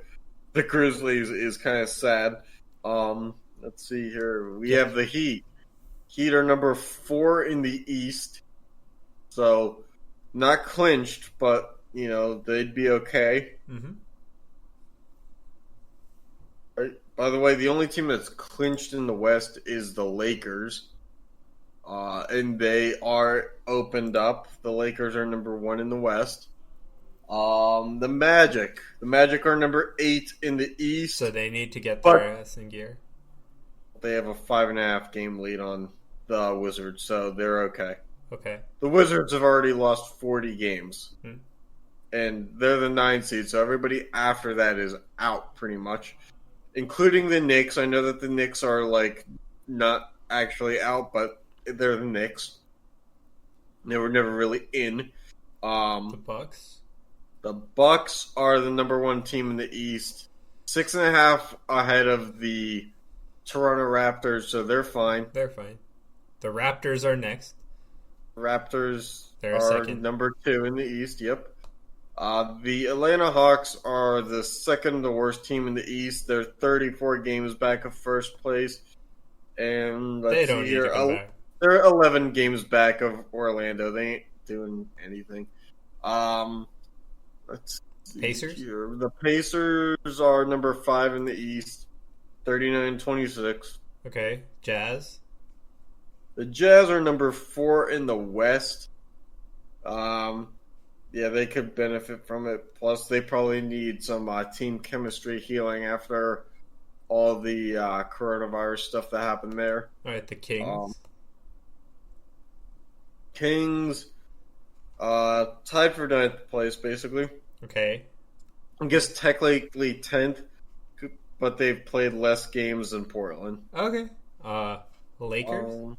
the Grizzlies is kind of sad. Let's see here. We have the Heat. Heat are number 4 in the East. So not clinched, but, they'd be okay. Right. By the way, the only team that's clinched in the West is the Lakers. And they are opened up. The Lakers are number 1 in the West. The Magic. The Magic are number 8 in the East. So they need to get their ass in gear. They have a 5.5 game lead on the Wizards, so they're okay. Okay. The Wizards have already lost 40 games. And they're the 9 seed, so everybody after that is out pretty much. Including the Knicks. I know that the Knicks are not actually out, but they're the Knicks. They were never really in. The Bucks? The Bucks are the number 1 team in the East. 6.5 ahead of the Toronto Raptors, so they're fine. They're fine. The Raptors are next. Raptors They're are second. number 2 in the East, yep. The Atlanta Hawks are the second to worst team in the East. They're 34 games back of first place. And They don't need to come back. They're 11 games back of Orlando. They ain't doing anything. Let's see Pacers? here. The Pacers are number 5 in the East, 39-26. Okay. Jazz? The Jazz are number 4 in the West. Yeah, they could benefit from it. Plus, they probably need some team chemistry healing after all the coronavirus stuff that happened there. All right, the Kings. Kings tied for 9th place, basically. Okay. I guess technically 10th, but they've played less games than Portland. Okay. Lakers.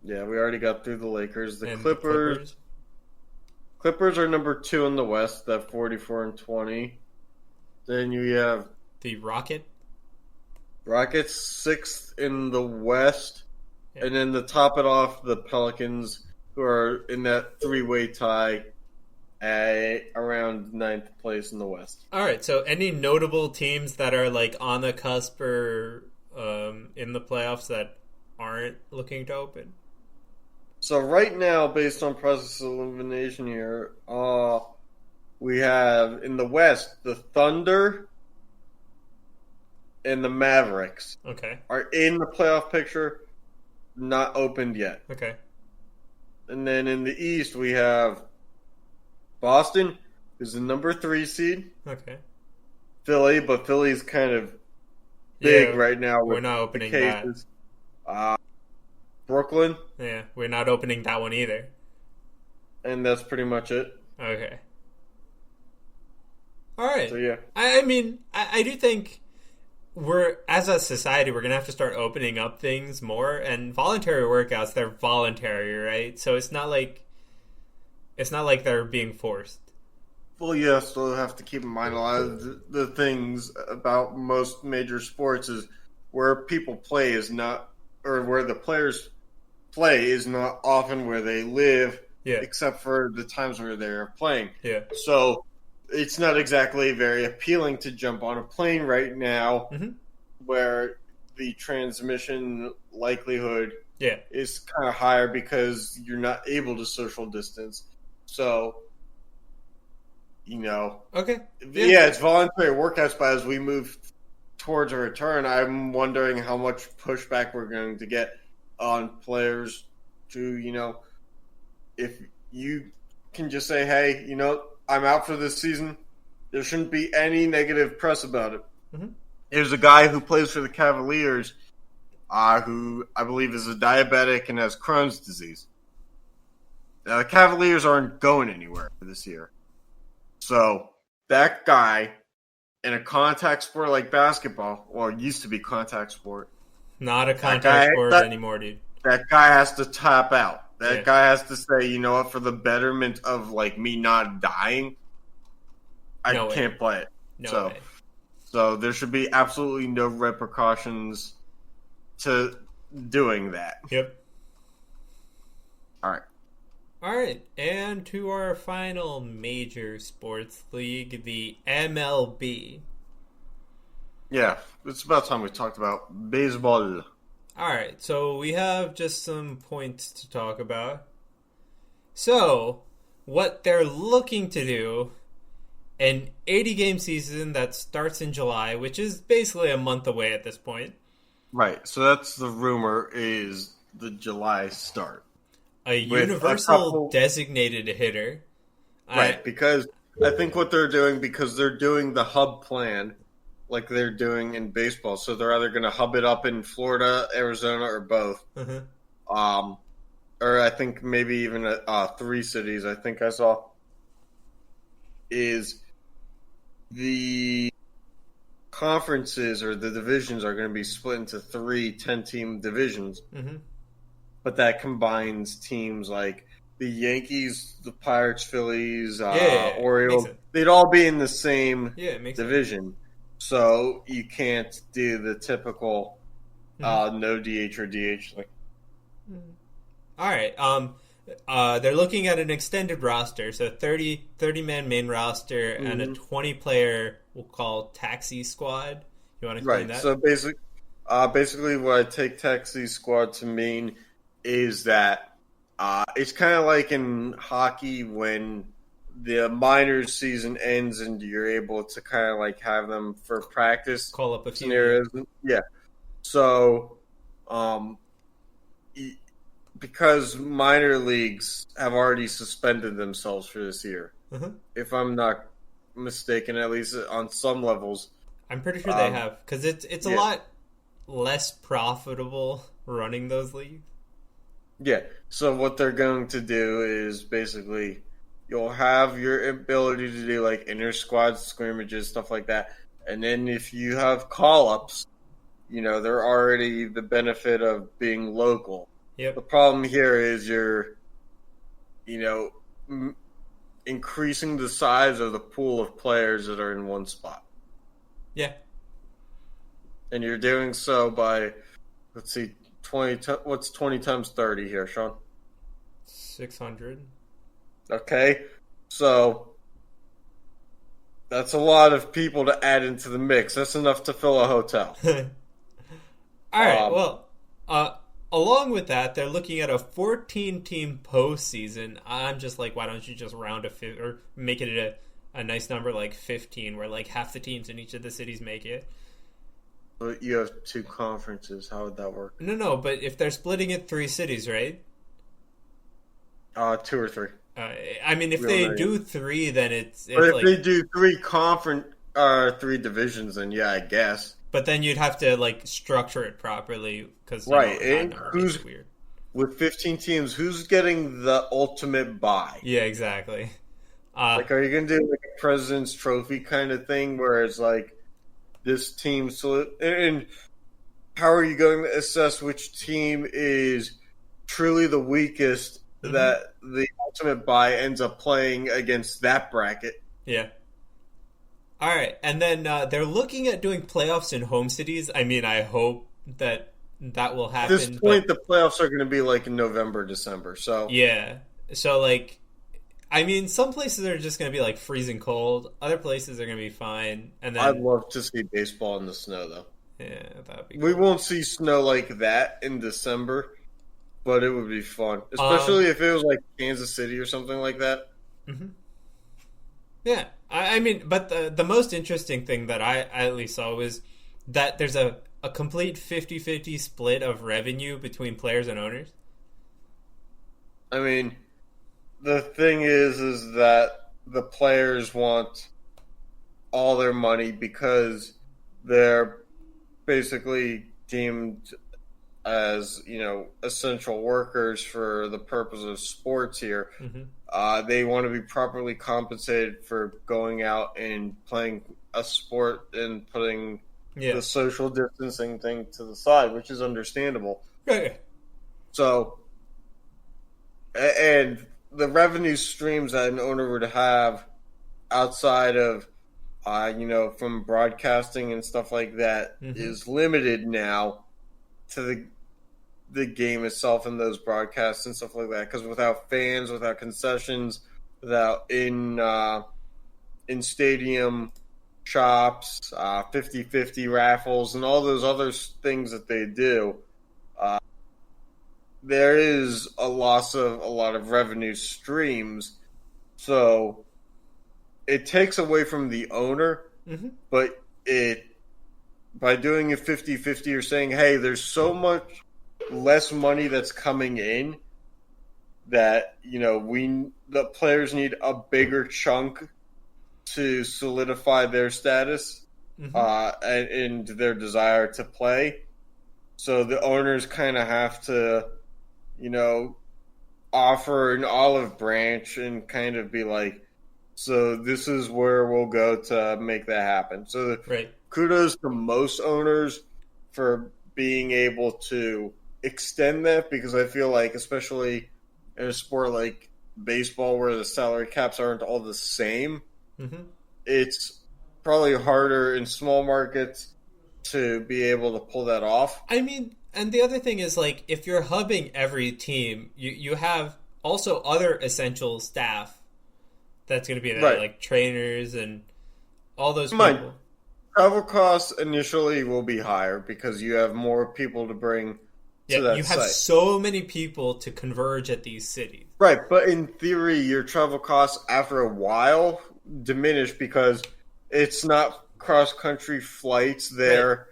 Yeah, we already got through the Lakers. The And Clippers. Clippers are number 2 in the West at 44-20. Then you have The Rocket. Rockets 6th in the West. Yeah. And then to top it off, the Pelicans, who are in that 3-way tie at around 9th place in the West. All right. So, any notable teams that are like on the cusp or in the playoffs that aren't looking to open? So right now, based on process of elimination here, we have in the West the Thunder and the Mavericks Okay. are in the playoff picture, not opened yet. Okay. And then in the East, we have Boston, who's the number 3 seed. Okay. Philly, but Philly's kind of big Yeah, right now. we're With not the opening that. cases. Brooklyn, Yeah, we're not opening that one either. and that's pretty much it. Okay. All right. So yeah, I mean, I do think we're, as a society, we're gonna have to start opening up things more. And voluntary workouts, they're voluntary, right? So it's not like they're being forced. well, you also have to keep in mind a lot of the things about most major sports is where people play is not, or where the players play is not often where they live, Yeah. except for the times where they're playing. Yeah. So it's not exactly very appealing to jump on a plane right now Mhm. where the transmission likelihood Yeah. is kind of higher because you're not able to social distance. So, Okay. yeah, it's voluntary workouts, but as we move towards a return, I'm wondering how much pushback we're going to get on players to, if you can just say, hey, I'm out for this season, there shouldn't be any negative press about it. Mhm. There's a guy who plays for the Cavaliers who I believe is a diabetic and has Crohn's disease. Now, the Cavaliers aren't going anywhere this year. So that guy in a contact sport like basketball, well, it used to be contact sport, Not a guy- contact sport that- anymore, dude. that guy has to tap out. That Yeah. guy has to say, you know what, for the betterment of me not dying, I No way. can't play it. No way. So there should be absolutely no repercussions to doing that. Yep. All right. All right, and to our final major sports league, the MLB. Yeah, it's about time we talked about baseball. All right, so we have just some points to talk about. So, what they're looking to do, an 80-game season that starts in July, which is basically a month away at this point. Right, so that's the rumor is the July start. A With a universal couple- designated hitter. Right, because I think what they're doing, because they're doing the hub plan like they're doing in baseball, so they're either going to hub it up in Florida, Arizona, or both. Or I think maybe even 3 cities, I think I saw, is the conferences or the divisions are going to be split into 3 10-team divisions. Mm-hmm. But that combines teams like the Yankees, the Pirates, Phillies, Yeah, Orioles. makes sense. They'd all be in the same Yeah, it makes sense. division. So you can't do the typical no DH or DH. All right. They're looking at an extended roster, so 30-man main roster and a 20-player we'll call taxi squad. You want to explain Right. that? So basically what I take taxi squad to mean is that it's kind of like in hockey when the minors season ends and you're able to kind of have them for practice Call up a few. scenarios. Yeah. So because minor leagues have already suspended themselves for this year. Uh-huh. If I'm not mistaken, at least on some levels. I'm pretty sure they have, because it's a yeah. lot less profitable running those leagues. Yeah, so what they're going to do is basically you'll have your ability to do like inter-squad scrimmages, stuff like that. And then if you have call-ups, they're already the benefit of being local. Yep. The problem here is you're, increasing the size of the pool of players that are in one spot. Yeah. And you're doing so by, let's see, what's 20 times 30 here, Sean? 600. Okay, so that's a lot of people to add into the mix. That's enough to fill a hotel. All right, well, along with that, they're looking at a 14-team postseason. I'm just like, why don't you just round or make it a nice number like 15, where like half the teams in each of the cities make it? But you have 2 conferences. How would that work? No, but if they're splitting it 3 cities, right? 2 or 3. I mean, if they do 3, then it's but if like, they do 3 divisions, then yeah, I guess. But then you'd have to like structure it properly, because right, and who's weird with 15 teams? Who's getting the ultimate bye? Yeah, exactly. Like, are you gonna do like a President's Trophy kind of thing, where it's like this team? And how are you going to assess which team is truly the weakest? Mm-hmm. That the ultimate bye ends up playing against that bracket. Yeah. All right, and then they're looking at doing playoffs in home cities. I mean, I hope that will happen. At this point, the playoffs are going to be like in November, December. So yeah, so like, I mean, some places are just going to be like freezing cold. Other places are going to be fine. And then I'd love to see baseball in the snow, though. Yeah, that'd be cool. We won't see snow like that in December. But it would be fun, especially if it was like Kansas City or something like that. Mm-hmm. Yeah, I mean, but the most interesting thing that I at least saw was that there's a complete 50-50 split of revenue between players and owners. I mean, the thing is that the players want all their money because they're basically deemed as, essential workers for the purpose of sports here. Mm-hmm. They want to be properly compensated for going out and playing a sport and putting the social distancing thing to the side, which is understandable. Right. So, and the revenue streams that an owner would have outside of, from broadcasting and stuff like that is limited now to the game itself and those broadcasts and stuff like that. Because without fans, without concessions, without in stadium shops, 50-50 raffles, and all those other things that they do, there is a loss of a lot of revenue streams. So it takes away from the owner, but by doing a 50-50, you're saying, hey, there's so much less money that's coming in that, the players need a bigger chunk to solidify their status and their desire to play. So the owners kind of have to, offer an olive branch and kind of be like, so this is where we'll go to make that happen. So kudos to most owners for being able to extend that, because I feel like, especially in a sport like baseball where the salary caps aren't all the same, it's probably harder in small markets to be able to pull that off. I mean, and the other thing is, like, if you're hubbing every team, you have also other essential staff that's going to be there, like trainers and all those people. Travel costs initially will be higher because you have more people to bring to that you have site. So many people to converge at these cities. Right, but in theory, your travel costs after a while diminish because it's not cross-country flights. They're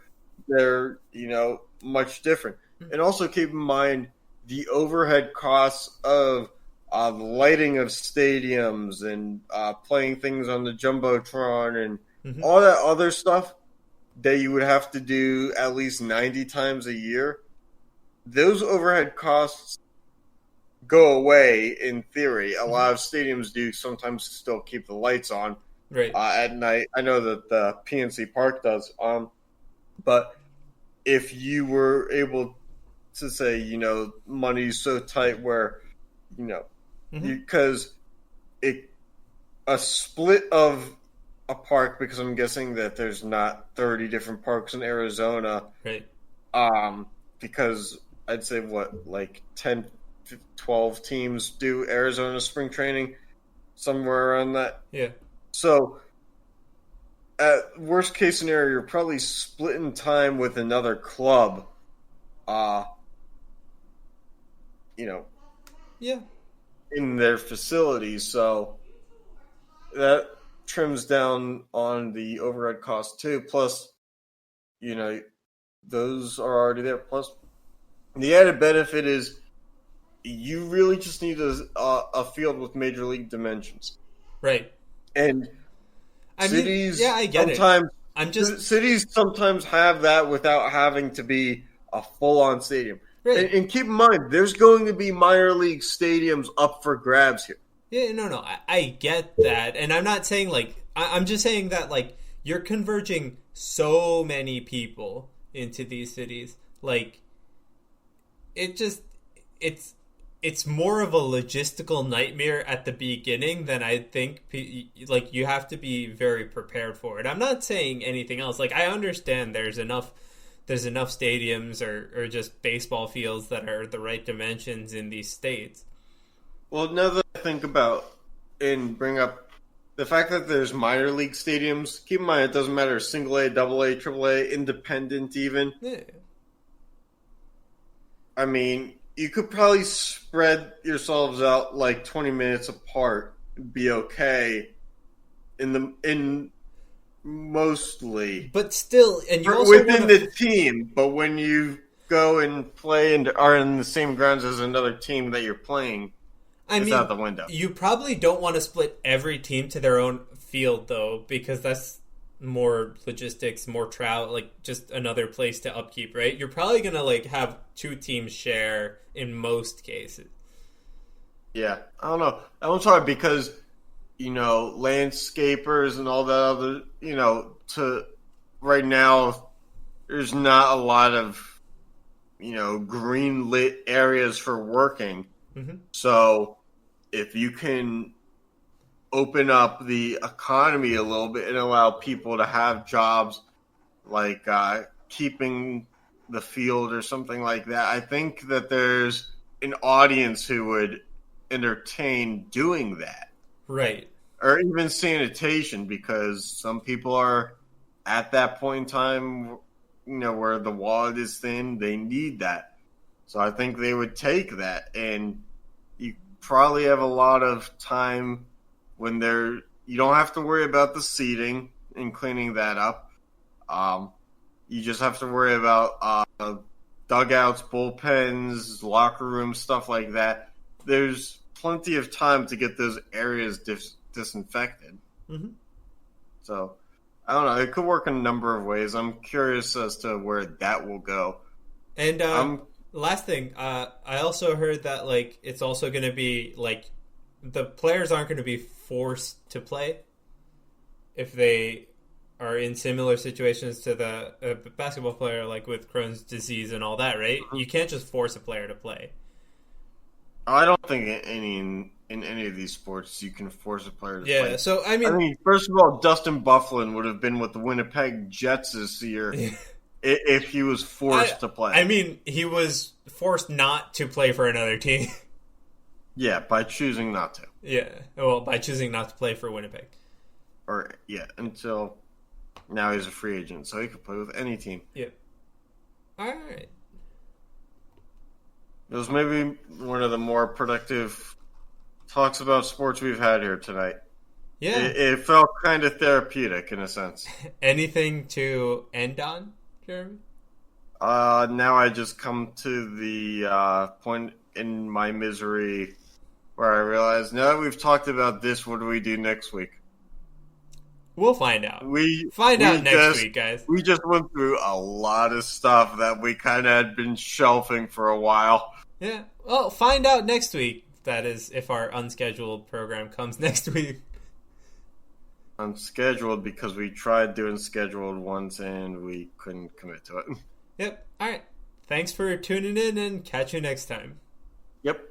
much different. And also keep in mind, the overhead costs of the lighting of stadiums and playing things on the Jumbotron and all that other stuff that you would have to do at least 90 times a year, those overhead costs go away in theory. A lot of stadiums do sometimes still keep the lights on at night. I know that the PNC Park does. But if you were able to say, money's so tight where, because a split of a park, because I'm guessing that there's not 30 different parks in Arizona. Right. Because I'd say 10, 12 teams do Arizona spring training, somewhere around that. Yeah. So, at worst case scenario, you're probably splitting time with another club. Yeah. In their facilities, so that trims down on the overhead cost too. Plus, those are already there. Plus, the added benefit is you really just need a field with major league dimensions, right? And cities, I get it. Cities sometimes have that without having to be a full-on stadium. Right. And keep in mind, there's going to be minor league stadiums up for grabs here. Yeah, no, I get that, and I'm not saying I'm just saying that you're converging so many people into these cities, it's more of a logistical nightmare at the beginning than I think you have to be very prepared for it. I'm not saying anything else. I understand there's enough stadiums or just baseball fields that are the right dimensions in these states. Well, now that I think about and bring up the fact that there's minor league stadiums, keep in mind it doesn't matter single A, double A, triple A, independent even. Yeah. I mean, you could probably spread yourselves out 20 minutes apart, be okay in mostly. But still, and you also within the team, but when you go and play and are in the same grounds as another team that you're playing, it's out the window. You probably don't want to split every team to their own field, though, because that's more logistics, more travel, just another place to upkeep, right? You're probably going to, have two teams share in most cases. Yeah, I don't know. I'm sorry, because, landscapers and all that other, to right now, there's not a lot of, green lit areas for working. Mm-hmm. So if you can open up the economy a little bit and allow people to have jobs keeping the field or something like that, I think that there's an audience who would entertain doing that. Right. Or even sanitation, because some people are at that point in time, where the wallet is thin, they need that. So I think they would take that, and you probably have a lot of time when you don't have to worry about the seating and cleaning that up. You just have to worry about dugouts, bullpens, locker rooms, stuff like that. There's plenty of time to get those areas disinfected. Mm-hmm. So, I don't know. It could work in a number of ways. I'm curious as to where that will go. And last thing, I also heard that it's also going to be the players aren't going to be forced to play if they are in similar situations to the basketball player, with Crohn's disease and all that, right? You can't just force a player to play. I don't think in any of these sports you can force a player to play. Yeah, so I mean, first of all, Dustin Bufflin would have been with the Winnipeg Jets this year if he was forced to play. I mean, he was forced not to play for another team. Yeah, by choosing not to. Yeah, well, by choosing not to play for Winnipeg. Until now he's a free agent, so he could play with any team. Yep. All right. It was maybe one of the more productive talks about sports we've had here tonight. Yeah. It felt kind of therapeutic in a sense. Anything to end on, Jeremy? Now I just come to the point in my misery where I realized, now that we've talked about this, what do we do next week? We'll find out. We Find out next just, week, guys. We just went through a lot of stuff that we kind of had been shelving for a while. Yeah. Well, find out next week. That is, if our unscheduled program comes next week. Unscheduled because we tried doing scheduled ones and we couldn't commit to it. Yep. All right. Thanks for tuning in and catch you next time. Yep.